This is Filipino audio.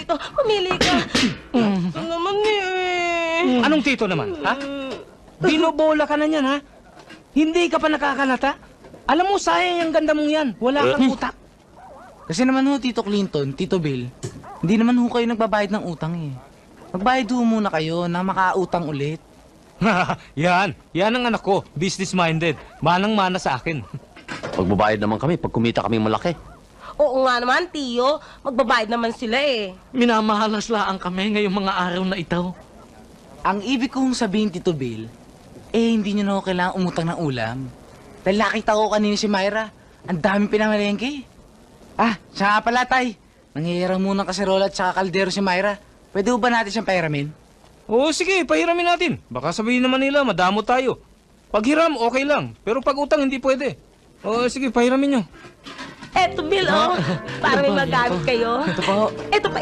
Tito, pumili ka. Ito naman eh. Anong tito naman, ha? Binobola ka na niyan, ha? Hindi ka pa nakakalata? Alam mo, sayang yung ganda mong yan. Wala kang utak. Kasi naman ho, Tito Clinton, Tito Bill, hindi naman ho kayo nagbabayad ng utang eh. Magbayad ho muna kayo na makautang ulit. Yan ang anak ko. Business-minded. Manang-mana sa akin. Magbabayad naman kami pag kumita kami malaki. Oo nga naman, Tiyo. Magbabayad naman sila eh. Minamahalas laang kami ngayong mga araw na ito. Ang ibig kong sabihin, Tito Bill, hindi nyo na ho kailangan umutang ng ulam. Dahil nakita ko kanina si Myra, ang daming pinamalengke. Siya nga pala, Tay. Nangyayarang muna ng kaserola at saka kaldero si Myra. Pwede ho ba natin siyang pairamin? Oo, sige, pahiramin natin. Baka sabihin naman nila, madamo tayo. Pag hiram, okay lang. Pero pag utang, hindi pwede. Oo, sige, pahiramin nyo. Eto, Bill, oh. Para may magamit kayo. Ito po. Eto pa